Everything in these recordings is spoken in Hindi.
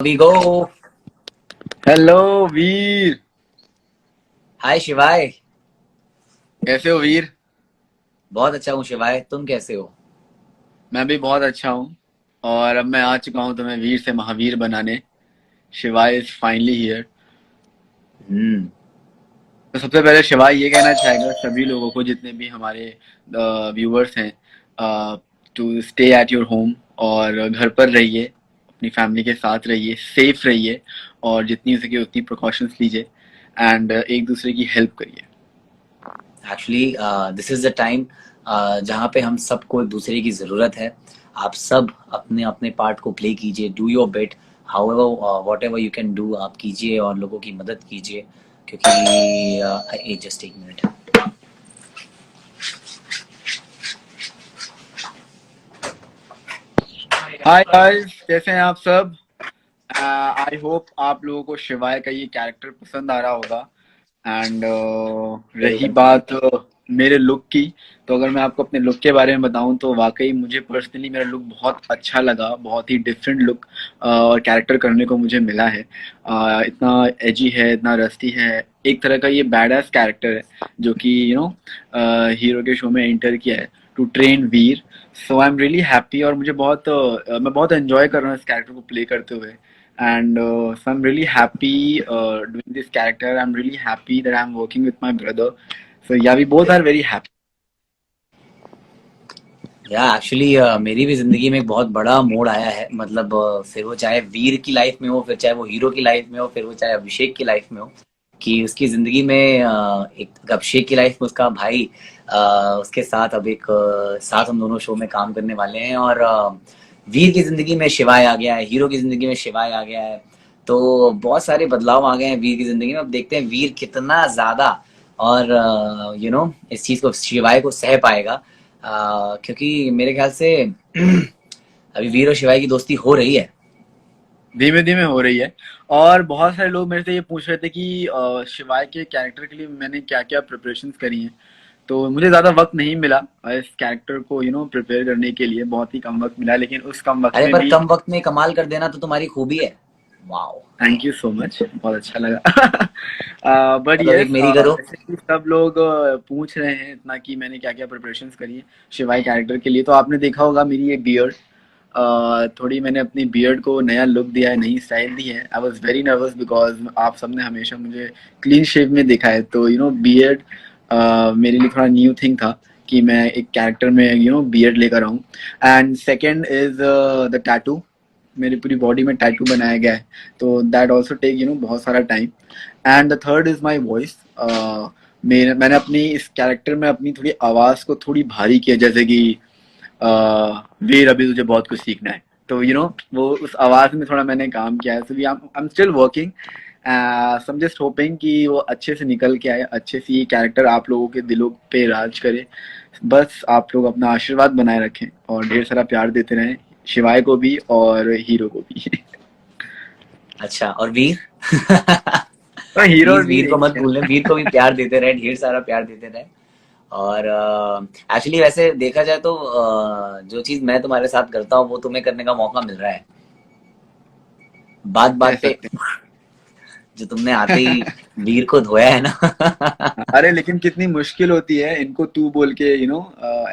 We go. हेलो वीर। हाय शिवाय। कैसे हो वीर? बहुत अच्छा हूँ शिवाय, तुम कैसे हो? मैं भी बहुत अच्छा हूँ। और अब मैं आ चुका हूँ तुम्हें वीर से महावीर बनाने। शिवाय इज फाइनली हियर। हम्म। तो सबसे पहले शिवाय ये कहना चाहेगा सभी लोगों को, जितने भी हमारे व्यूअर्स हैं, to stay at your home और घर पर रहिए, अपनी फैमिली के साथ रहिए, सेफ रहिए और जितनी हो सके उतनी प्रिकॉशंस लीजिए एंड एक दूसरे की हेल्प करिए। Actually this is the time जहाँ पे हम सबको एक दूसरे की ज़रूरत है। आप सब अपने अपने पार्ट को प्ले कीजिए, do your bit, how ever what ever you can do आप कीजिए और लोगों की मदद कीजिए। क्योंकि जस्ट एक मिनट। हाय गाइस, कैसे हैं आप सब? आई होप आप लोगों को शिवाय का ये कैरेक्टर पसंद आ रहा होगा। एंड रही बात मेरे लुक की, तो अगर मैं आपको अपने लुक के बारे में बताऊं तो वाकई मुझे पर्सनली मेरा लुक बहुत अच्छा लगा। बहुत ही डिफरेंट लुक और कैरेक्टर करने को मुझे मिला है। इतना एजी है, इतना रस्टी है, एक तरह का ये बैडएस कैरेक्टर है जो कि हीरो के शो में एंटर किया है to train Veer. So I am really happy और मैं बहुत एंजॉय कर रहा हूँ इस कैरेक्टर को प्ले करते हुए। And so I'm really happy doing this character. I'm really happy that I'm working with my brother. So yeah, we both are very happy. या एक्चुअली मेरी भी जिंदगी में एक बहुत बड़ा मोड़ आया है। मतलब फिर वो चाहे वीर की लाइफ में हो, फिर चाहे वो हीरो की लाइफ में हो, फिर वो चाहे अभिषेक की लाइफ में हो, कि उसकी जिंदगी में एक अभिषेक की लाइफ में उसका भाई उसके साथ अब एक साथ हम दोनों शो में काम करने वाले हैं। और वीर की जिंदगी में शिवाय आ गया है, हीरो की जिंदगी में शिवाय आ गया है। तो बहुत सारे बदलाव आ गए हैं वीर की जिंदगी में। अब देखते हैं वीर कितना ज्यादा और इस चीज को शिवाय को सह पाएगा। क्योंकि मेरे ख्याल से अभी वीर और शिवाय की दोस्ती हो रही है। धीमे धीमे हो रही है। और बहुत सारे लोग मेरे से ये पूछ रहे थे कि शिवाय के कैरेक्टर के लिए मैंने क्या क्या प्रिपरेशंस करी हैं। तो मुझे ज़्यादा वक्त नहीं मिला इस कैरेक्टर को प्रिपेयर करने के लिए। बहुत ही कम वक्त मिला, लेकिन उस कम वक्त अरे में पर भी कम वक्त में कमाल कर देना तो तुम्हारी खूबी है। Wow. Thank you so much, बहुत अच्छा लगा। बट मतलब एक यस, मेरी करो। जैसे कि सब लोग पूछ रहे हैं इतना कि मैंने क्या क्या प्रिपरेशंस करी है शिवाय कैरेक्टर के लिए, तो आपने देखा होगा मेरी ये बियर्ड। थोड़ी मैंने अपनी बियर्ड को नया लुक दिया है, नई स्टाइल दी है। I was very nervous because आप सबने हमेशा मुझे क्लीन शेव में देखा है, तो बियर्ड मेरे लिए थोड़ा न्यू थिंग था कि मैं एक कैरेक्टर में बियर्ड लेकर आऊँ। And second is the tattoo. मेरी पूरी बॉडी में टैटू बनाया गया है, तो दैट ऑल्सो टेक बहुत सारा time. And the third is my voice. मैंने अपनी इस कैरेक्टर में अपनी थोड़ी आवाज़ को थोड़ी भारी किया, जैसे कि वीर अभी तुझे बहुत कुछ सीखना है। तो वो उस आवाज़ में थोड़ा मैंने काम किया है। So I am still working. So I am just hoping कि वो अच्छे से निकल के आए, अच्छे से ये कैरेक्टर आप लोगों के दिलों पे राज करे। बस आप लोग अपना आशीर्वाद बनाए रखें और ढेर सारा प्यार देते रहें, शिवाय को भी और हीरो को भी। अच्छा, और वीर? तो हीरो और प्लीज वीर वीर को एक मत ही है भूलना, ना। वीर को भी प्यार देते रहे, ढेर सारा प्यार देते रहे। और एक्चुअली वैसे देखा जाए तो जो चीज मैं तुम्हारे साथ करता हूँ वो तुम्हें करने का मौका मिल रहा है। बात कह बात पे सकते जो तुमने आते ही वीर को धोया है ना। हैं। अरे लेकिन कितनी मुश्किल होती है इनको तू बोल के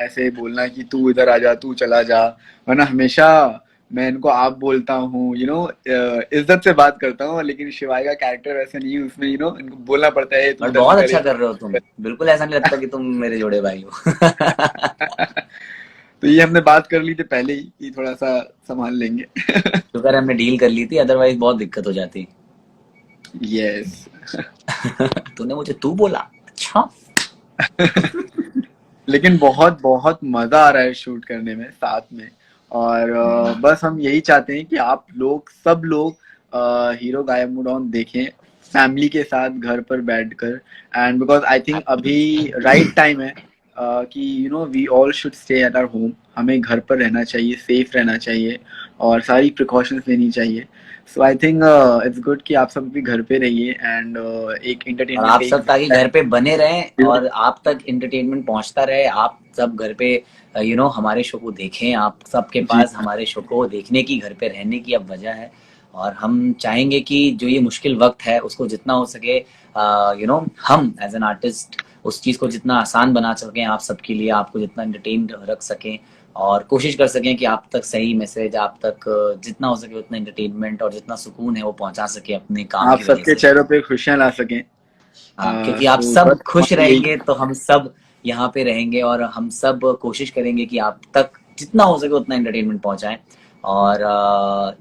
ऐसे बोलना कि तू इधर आ जा, तू चला जा। वरना हमेशा मैं इनको आप बोलता हूँ, इज्जत से बात करता हूँ। लेकिन शिवाय का कैरेक्टर वैसे नहीं है, उसमें इनको बोलना पड़ता है, तू और इधर से बहुत करे, अच्छा तू कर रहे हो तुम। बिल्कुल ऐसा नहीं लगता कि तुम मेरे जोड़े भाई हो। तो ये हमने बात कर ली थी पहले ही कि थोड़ा सा संभाल लेंगे। शुक्र है हमने डील कर ली थी, अदरवाइज बहुत दिक्कत हो जाती। यस। तूने मुझे तू बोला? अच्छा। लेकिन बहुत बहुत मजा आ रहा है शूट करने में साथ में। और हम्म। बस हम यही चाहते हैं कि आप लोग, सब लोग, हीरो गायब मूड ऑन देखें फैमिली के साथ घर पर बैठकर। एंड बिकॉज आई थिंक अभी राइट टाइम है कि we all should stay at our home. हमें घर पर रहना चाहिए, सेफ रहना चाहिए और सारी प्रिकॉशंस लेनी चाहिए। सो आई थिंक इट्स गुड कि आप सब भी घर पे रहिए एंड एक और एंटरटेनमेंट आप का सब ताकि घर पे बने रहें एक और आप तक इंटरटेनमेंट पहुंचता रहे। आप सब घर पे हमारे शो को देखें। आप सबके जी। पास हमारे शो को देखने की, घर पे रहने की अब वजह है। और हम चाहेंगे कि जो ये मुश्किल वक्त है उसको जितना हो सके हम एज एन आर्टिस्ट उस चीज़ को जितना आसान बना सकें आप सबके लिए, आपको जितना एंटरटेन रख सकें और कोशिश कर सकें कि आप तक सही मैसेज, आप तक जितना हो सके उतना एंटरटेनमेंट और जितना सुकून है वो पहुंचा सके अपने काम आप की वजह सबके से। चेहरों पे खुशियां ला सकें। हाँ, क्योंकि आप तो सब बस खुश हमारी यही रहेंगे तो हम सब यहाँ पे रहेंगे और हम सब कोशिश करेंगे कि आप तक जितना हो सके उतना एंटरटेनमेंट पहुंचाएं। और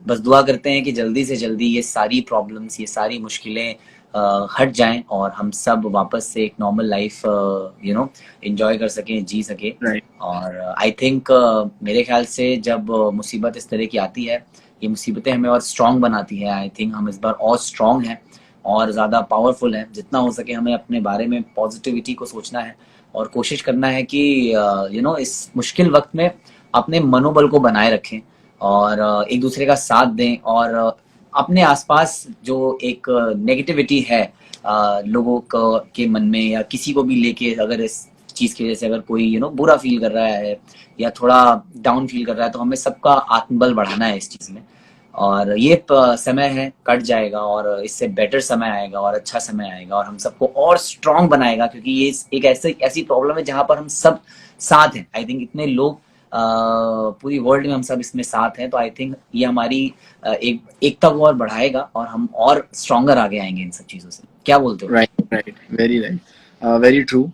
बस दुआ करते हैं कि जल्दी से जल्दी ये सारी प्रॉब्लम्स, ये सारी मुश्किलें हट जाएं और हम सब वापस से एक नॉर्मल लाइफ एंजॉय कर सकें, जी सके। राइट। और आई थिंक मेरे ख्याल से जब मुसीबत इस तरह की आती है, ये मुसीबतें हमें और स्ट्रांग बनाती है। आई थिंक हम इस बार और स्ट्रांग हैं और ज़्यादा पावरफुल है। जितना हो सके हमें अपने बारे में पॉजिटिविटी को सोचना है और कोशिश करना है कि इस मुश्किल वक्त में अपने मनोबल को बनाए रखें और एक दूसरे का साथ दें और अपने आसपास जो एक नेगेटिविटी है लोगों के मन में या किसी को भी लेके, अगर इस चीज़ की वजह से अगर कोई बुरा फील कर रहा है या थोड़ा डाउन फील कर रहा है, तो हमें सबका आत्मबल बढ़ाना है इस चीज़ में। और ये समय है, कट जाएगा और इससे बेटर समय आएगा और अच्छा समय आएगा और हम सबको और स्ट्रांग बनाएगा, क्योंकि ये एक ऐसी प्रॉब्लम है जहां पर हम सब साथ हैं। आई थिंक इतने लोग पूरी वर्ल्ड में हम सब इसमें साथ हैं, तो आई थिंक ये हमारी एक एकता को और बढ़ाएगा और हम और स्ट्रांगर आगे आएंगे इन सब चीजों से। क्या बोलते हो? Right, right, very right, very true.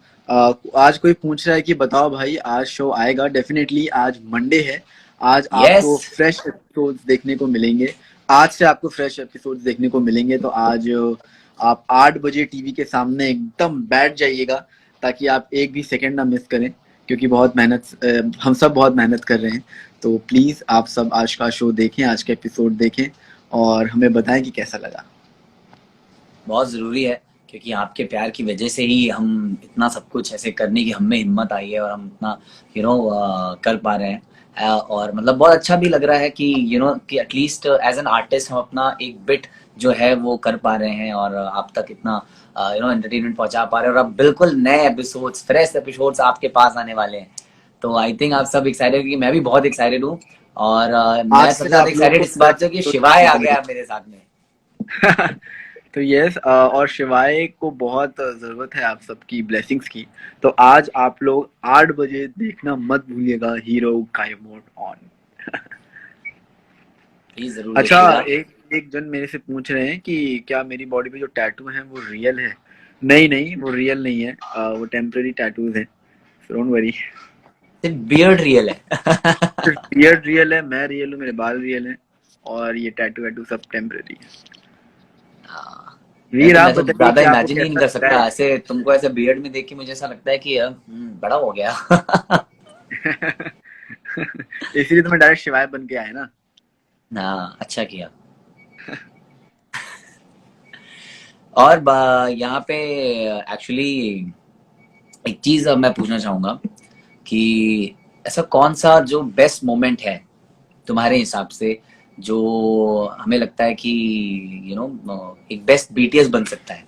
आज कोई पूछ रहा है कि बताओ भाई आज शो आएगा? डेफिनेटली आज मंडे है। आज यस। आपको फ्रेश एपिसोड्स देखने को मिलेंगे। आज से आपको फ्रेश एपिसोड्स देखने को मिलेंगे। तो आज आप 8 बजे टीवी के सामने एकदम बैठ जाइएगा ताकि आप एक भी सेकंड ना मिस करें, क्योंकि बहुत मेहनत हम सब बहुत मेहनत कर रहे हैं। तो प्लीज आप सब आज का शो देखें, आज का एपिसोड देखें और हमें बताएं कि कैसा लगा। बहुत ज़रूरी है, क्योंकि आपके प्यार की वजह से ही हम इतना सब कुछ ऐसे करने की हमें हिम्मत आई है और हम इतना कर पा रहे हैं। और मतलब बहुत अच्छा भी लग रहा है कि कि एटलीस्ट एज एन आर्टिस्ट हम अपना एक बिट जो है वो कर पा रहे हैं और आप तक इतना एंटरटेनमेंट पहुंचा पा रहे हैं। और अब बिल्कुल नए एपिसोड्स, फ्रेश एपिसोड्स आपके पास आने वाले हैं। तो आई थिंक आप सब एक्साइटेड, क्योंकि मैं भी बहुत एक्साइटेड हूँ। और आज मैं सबसे से ज़्यादा आप लोग एक्साइटेड को इस बात से कि फ्रेश शिवाय देखने आ को गया मिलेगा। मेरे साथ में। तो यस, और शिवाय को बहुत ज़रूरत है आप सबकी ब्लेसिंग्स की। तो आज आप लोग 8 बजे देखना मत भूलिएगा hero guy mode on. Please जरूर अच्छा, देखिएगा। एक एक जन मेरे से पूछ रहे हैं कि क्या मेरी बॉडी पे जो टैटू है वो रियल है? नहीं नहीं, वो रियल नहीं है। वो टेम्पररी टैटूज हैं। So don't worry. सिर्फ बियर्ड रियल है। सिर्फ बियर्ड रियल है, मैं रियल हूँ, मेरे बाल रियल हैं और ये टैटू वैटू सब टेम्पररी है। वीर आप मैं तो बताइए ज्यादा कि आपको इमेजिन ही नहीं कैसा कर लगता सकता ऐसे तुमको ऐसे बियर्ड में देख के। मुझे ऐसा लगता है कि बड़ा हो गया। है? इसीलिए तो मैं डायरेक्ट शिवाय बन के आया ना। हाँ, अच्छा किया। और यहाँ पे एक्चुअली एक चीज मैं पूछना चाहूंगा कि ऐसा कौन सा जो बेस्ट मोमेंट है तुम्हारे हिसाब से, जो हमें लगता है कि एक बेस्ट बीटीएस बन सकता है?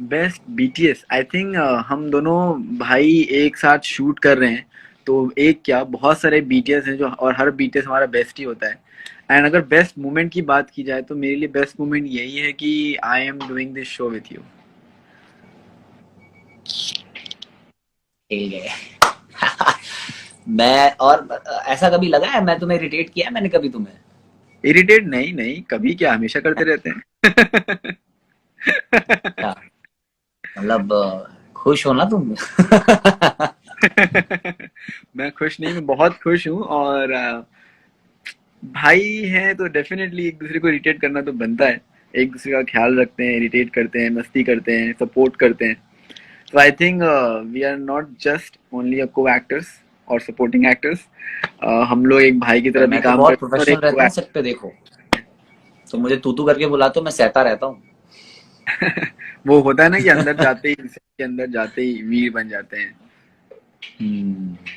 बेस्ट बीटीएस, आई थिंक हम दोनों भाई एक साथ शूट कर रहे हैं। तो एक क्या, बहुत सारे बीटीएस हैं जो, और हर बीटीएस हमारा बेस्ट ही होता है। एंड अगर बेस्ट मोमेंट की बात की जाए तो मेरे लिए बेस्ट मोमेंट यही है कि I am doing this show with you. खेल गए। मैं और ऐसा कभी लगा है मैं तुम्हें इरिटेट किया है मैंने कभी तुम्हें? इरिटेट नहीं नहीं, कभी क्या, हमेशा करते रहते हैं। क्या मतलब खुश हो ना तुम? मैं खुश नहीं, मैं बहुत खुश हूँ। और भाई हैं तो डेफिनेटली एक दूसरे को इरिटेट करना तो बनता है। एक दूसरे का ख्याल रखते हैं, इरिटेट करते हैं, मस्ती करते हैं, सपोर्ट करते हैं। तो I think we are not just only a co actors और सपोर्टिंग एक्टर्स। हम लोग एक भाई की तरह भी मैं तो काम बहुत करते हैं और प्रोफेशनल एक को रहता हूँ सेट पे, देखो। तो मुझे तू करके बुलाते हो, मैं सहता रहता हूँ। वो होता है ना कि अंदर जाते ही, के अंदर जाते ही वीर बन जाते हैं।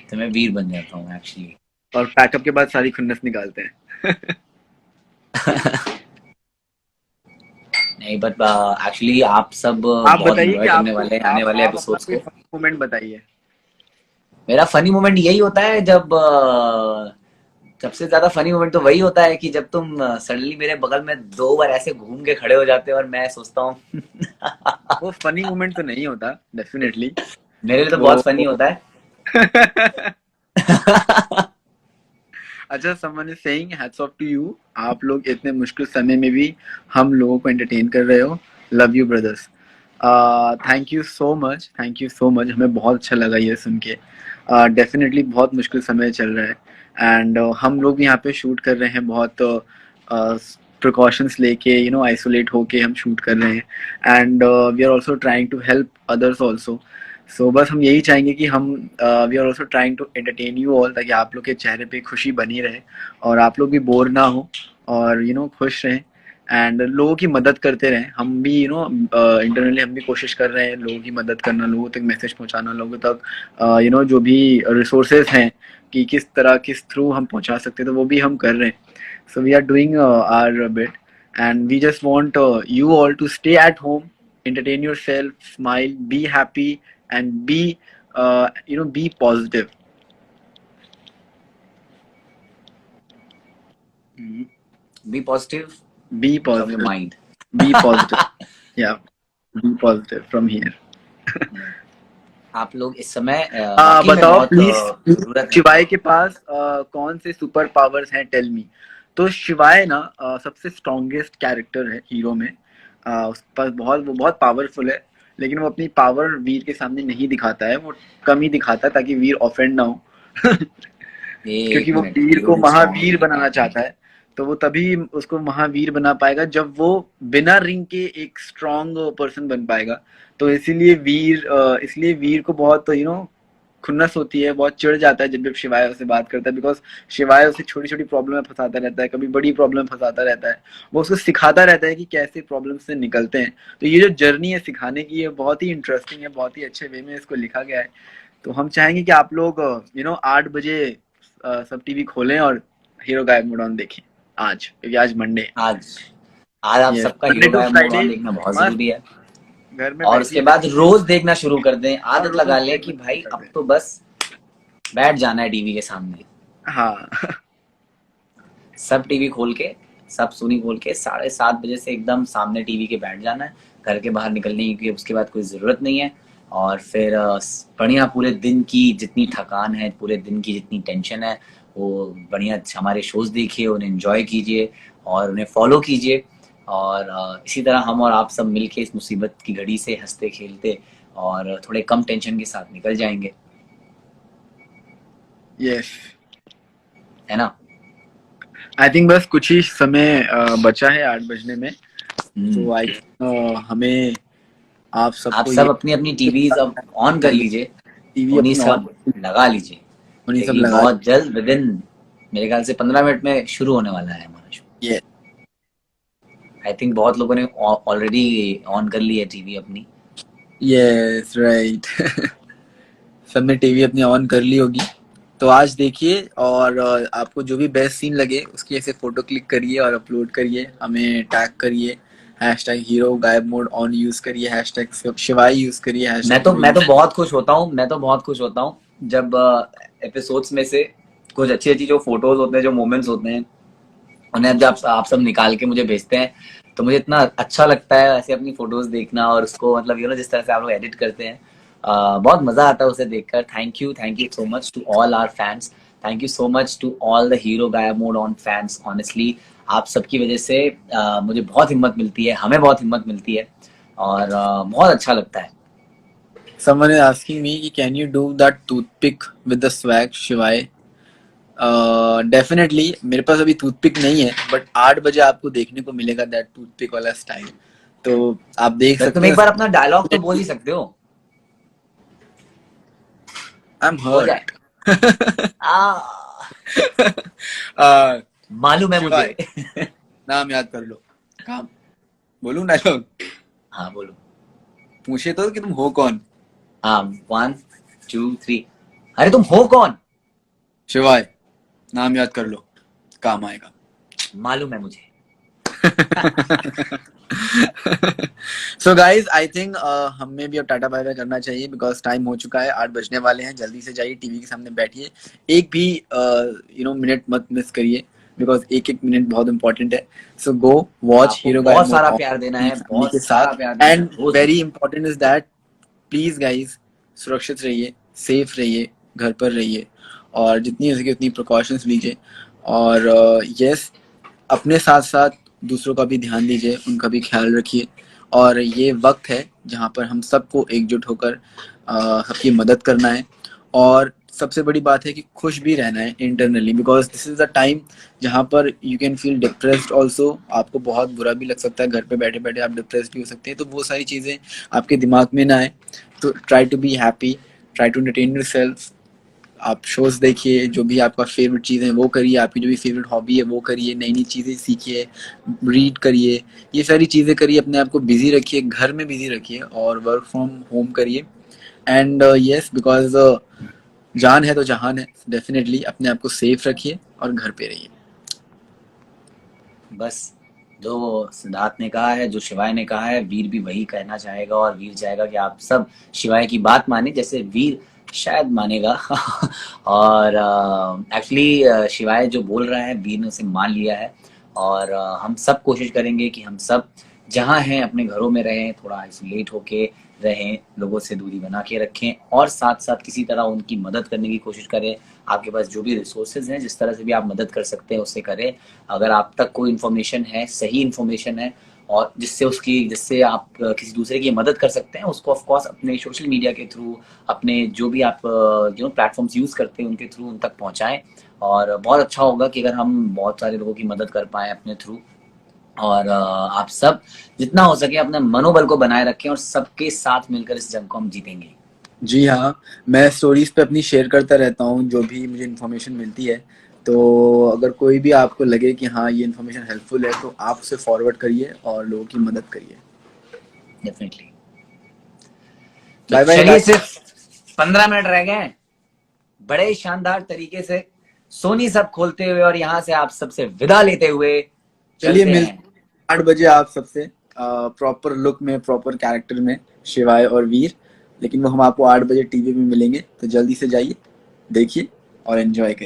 तो मैं वीर बन जाता हूँ एक्चुअली। और पैकअप के बाद सारी खुन्नस निकालते हैं। नहीं, बट एक्चुअली आप सब आप बहुत बताइए कि एंजॉय करने आपको, वाले हैं आने वाले आप अपना एपिसोड्स कोई को। फनी मोमेंट बताइए। मेरा फनी मोमेंट यही होता है जब सबसे ज्यादा फनी मोमेंट तो वही होता है कि जब तुम सडनली मेरे बगल में 2 बार ऐसे घूम के खड़े हो जाते हो और मैं सोचता हूँ वो फनी मोमेंट तो नहीं होता डेफिनेटली मेरे लिए तो वो। बहुत फनी होता है। अच्छा, someone is saying hats off to you, आप लोग इतने मुश्किल समय में भी हम लोगों को एंटरटेन कर रहे हो। Love you brothers. Thank you so much, thank you so much, हमें बहुत अच्छा लगा ये सुन के। डेफिनेटली बहुत मुश्किल समय चल रहा है एंड हम लोग भी यहाँ पे शूट कर रहे हैं बहुत प्रिकॉशंस लेके, यू नो, आइसोलेट होके हम शूट कर रहे हैं and we are also trying to help others also. So बस हम यही चाहेंगे कि हम we are also trying to entertain you all, ताकि आप लोग के चेहरे पे खुशी बनी रहे और आप लोग भी बोर ना हो और यू नो खुश रहें एंड लोगों की मदद करते रहें। हम भी यू नो इंटरनली हम भी कोशिश कर रहे हैं लोगों की मदद करना, लोगों तक मैसेज पहुंचाना, लोगों तक यू नो जो भी रिसोर्सेज हैं कि किस तरह किस थ्रू हम पहुंचा सकते हैं, तो वो भी हम कर रहे हैं। So we are doing our bit and we just want you all to stay at home, entertain yourself, smile, be happy, and be you know, be positive. Be positive Be from your positive. Mind. Be positive. Yeah. Be positive from here. आप लोग इस समय वाकई में बताओ बहुत प्लीज, जरूरत है। शिवाय के पास कौन से सुपर पावर्स हैं, टेल मी। तो शिवाय ना सबसे स्ट्रॉन्गेस्ट कैरेक्टर है हीरो में। उस पास वो बहुत पावरफुल है, लेकिन वो अपनी पावर वीर के सामने नहीं दिखाता है, वो कम ही दिखाता है ताकि वीर ऑफेंड ना हो। क्योंकि एक वो मिनट, वीर हीरो को में स्ट्रॉन्ग महावीर है। बनाना चाहता है। तो वो तभी उसको महावीर बना पाएगा जब वो बिना रिंग के एक स्ट्रॉन्ग पर्सन बन पाएगा। तो इसलिए वीर को बहुत यू नो खुन्नस होती है, बहुत चिढ़ जाता है जब जब शिवाय उससे बात करता है, बिकॉज शिवाय उसे छोटी छोटी प्रॉब्लम में फंसाता रहता है, कभी बड़ी प्रॉब्लम में फंसाता रहता है। वो उसको सिखाता रहता है कि कैसे प्रॉब्लम से निकलते हैं। तो ये जो जर्नी है सिखाने की, ये बहुत ही इंटरेस्टिंग है, बहुत ही अच्छे वे में इसको लिखा गया है। तो हम चाहेंगे कि आप लोग यू नो 8 बजे सब टीवी खोलें और हीरो गायब मोड ऑन देखें आज, क्योंकि आज मंडे है। आज आज आप यस, सबका मंडे हीरो टू गायब मोड फ्राइडे ऑन देखना बहुत मस्त जरूरी है। घर में और उसके बैठिए बाद बैठिए रोज देखना शुरू कर दें, और आदत रोज लगा लें कि देखना शुरू भाई कर अब दें। तो बस बैठ जाना है टीवी के सामने। हाँ। सब टीवी खोल के, सब सुनी खोल के 7:30 बजे से एकदम सामने टीवी के बैठ जाना है। घर के बाहर निकलने की उसके बाद कोई ज़रूरत नहीं है। और फिर बढ़िया पूरे दिन की जितनी थकान है, पूरे दिन की जितनी टेंशन है, वो बढ़िया हमारे शोज़ देखिए, उन्हें एंजॉय कीजिए और उन्हें फॉलो कीजिए। और इसी तरह हम और आप सब मिलके इस मुसीबत की घड़ी से हंसते खेलते और थोड़े कम टेंशन के साथ निकल जाएंगे, यस, है ना। आई थिंक बस कुछ ही समय बचा है 8 बजने में। हम्म। तो आई हमें आप आप सबको ये सब अपनी अपनी टीवीज अब ऑन कर लीजिए, टीवी उन्हीं अपनी ऑन, सब लगा लीजिए, उन्हीं सब क्योंकि लगा। बहुत जल्द विद इन मेरे ख्याल से 15 मिनट में शुरू होने वाला है हमारा शो। ये आई थिंक बहुत लोगों ने ऑलरेडी ऑन कर ली है टीवी अपनी। Yes right. सबने टीवी अपनी ऑन कर ली होगी। तो आज देखिए और आपको जो भी बेस्ट सीन लगे उसकी ऐसे फोटो क्लिक करिए और अपलोड करिए, हमें टैग करिए, hashtag hero Gayab mode on use करिए, हैशटैग शिवाय यूज करिए, मैं हैशटैग तो मैं हीरो। तो बहुत खुश होता हूँ, मैं तो बहुत खुश होता हूँ जब एपिसोड्स में से कुछ अच्छी अच्छी जो फोटोज होते हैं, जो मोमेंट्स होते हैं, उन्हें जब आप सब निकाल के मुझे भेजते हैं, तो मुझे इतना अच्छा लगता है ऐसे अपनी फोटोज देखना। और उसको मतलब यू नो जिस तरह से आप लोग एडिट करते हैं, बहुत मजा आता है उसे देखकर। Thank you so much to all our fans, thank you so much to all the hero Gayab mode on fans. Honestly आप सबकी वजह से मुझे बहुत हिम्मत मिलती है, हमें बहुत हिम्मत मिलती है और बहुत अच्छा लगता है। Someone is asking me कि can you do that toothpick with the swag शिवाय। डेफिनेटली मेरे पास अभी टूथपिक नहीं है, बट 8 बजे आपको देखने को मिलेगा दैट टूथपिक वाला स्टाइल। तो आप देख वैसे तुम सकते एक हैं। बार अपना डायलॉग तो बोल ही सकते हो। आई एम हो जाए। हर्ट। आ, मालूम है मुझे। शिवाय नाम याद कर लो। काम बोलूं डायलॉग? हाँ बोलो। पूछे तो कि तुम हो कौन। हाँ 1 2 3। अरे तुम हो कौन? शिवाय नाम याद कर लो, काम आएगा। मालूम है मुझे। सो गाइज आई थिंक हमें भी अब टाटा बाय बाय करना चाहिए बिकॉज टाइम हो चुका है, 8 बजने वाले हैं। जल्दी से जाइए, टीवी के सामने बैठिए, एक भी मिनट मत मिस करिए बिकॉज एक एक मिनट बहुत इंपॉर्टेंट है। सो गो वॉच आपको हीरो गाइड बहुत सारा मोटॉन प्यार देना अपनी है, फैमिली बहुत के सारा साथ। प्यार देना है, एंड रोज वेरी देखिए। Important is that please guys सुरक्षित रहिए, सेफ रहिए, घर पर रहिए और जितनी हो सके उतनी प्रिकॉशंस लीजिए। और यस, अपने साथ साथ दूसरों का भी ध्यान दीजिए, उनका भी ख्याल रखिए। और ये वक्त है जहाँ पर हम सबको एकजुट होकर सबकी मदद करना है। और सबसे बड़ी बात है कि खुश भी रहना है internally because this is a time जहाँ पर you can feel depressed also. आपको बहुत बुरा भी लग सकता है, घर पे बैठे बैठे आप डिप्रेस्ड भी हो सकते हैं, तो वो सारी चीज़ें आपके दिमाग में ना आए। तो try to be happy, try to entertain yourself. आप शोज देखिए, जो भी आपका फेवरेट चीज़ है वो करिए, आपकी जो भी फेवरेट हॉबी है वो करिए, नई नई चीज़ें सीखिए, रीड करिए, ये सारी चीज़ें करिए, अपने आप को बिजी रखिए, घर में बिजी रखिए और वर्क फ्रॉम होम करिए। एंड यस बिकॉज जान है तो जहान है, डेफिनेटली अपने आप को सेफ रखिए और घर पे रहिए। बस जो सिद्धार्थ ने कहा है, जो शिवाय ने कहा है, वीर भी वही कहना चाहेगा और वीर चाहेगा कि आप सब शिवाय की बात माने जैसे वीर शायद मानेगा। और एक्चुअली शिवाय जो बोल रहा है वीर ने उसे मान लिया है। और हम सब कोशिश करेंगे कि हम सब जहाँ हैं अपने घरों में रहें, थोड़ा आइसोलेट होके रहें, लोगों से दूरी बना के रखें और साथ साथ किसी तरह उनकी मदद करने की कोशिश करें। आपके पास जो भी रिसोर्सेज हैं, जिस तरह से भी आप मदद कर सकते हैं उससे करें। अगर आप तक कोई इन्फॉर्मेशन है, सही इन्फॉर्मेशन है और जिससे आप किसी दूसरे की मदद कर सकते हैं, उसको ऑफ कोर्स अपने सोशल मीडिया के थ्रू, अपने जो भी आप प्लेटफॉर्म्स यूज़ करते हैं उनके थ्रू उन तक पहुंचाएं। और बहुत अच्छा होगा कि अगर हम बहुत सारे लोगों की मदद कर पाएं अपने थ्रू। और आप सब जितना हो सके अपने मनोबल को बनाए रखें और सबके साथ मिलकर इस जंग को हम जीतेंगे। जी हाँ, मैं स्टोरीज पे अपनी शेयर करता रहता हूँ जो भी मुझे इन्फॉर्मेशन मिलती है। तो अगर कोई भी आपको लगे कि हाँ ये इन्फॉर्मेशन हेल्पफुल है तो आप उसे फॉरवर्ड करिए और लोगों की मदद करिए। डेफिनेटली। तो बाय बाय चलिए, गाइस। सिर्फ 15 मिनट रह गए हैं। बड़े शानदार तरीके से सोनी सब खोलते हुए और यहाँ से आप सबसे विदा लेते हुए चलिए चलते मिलते हैं। हैं 8 बजे आप सबसे प्रॉपर लुक में, प्रॉपर कैरेक्टर में, शिवाय और वीर। लेकिन वो हम आपको 8 बजे टीवी में मिलेंगे, तो जल्दी से जाइए, देखिए और एंजॉय करिए।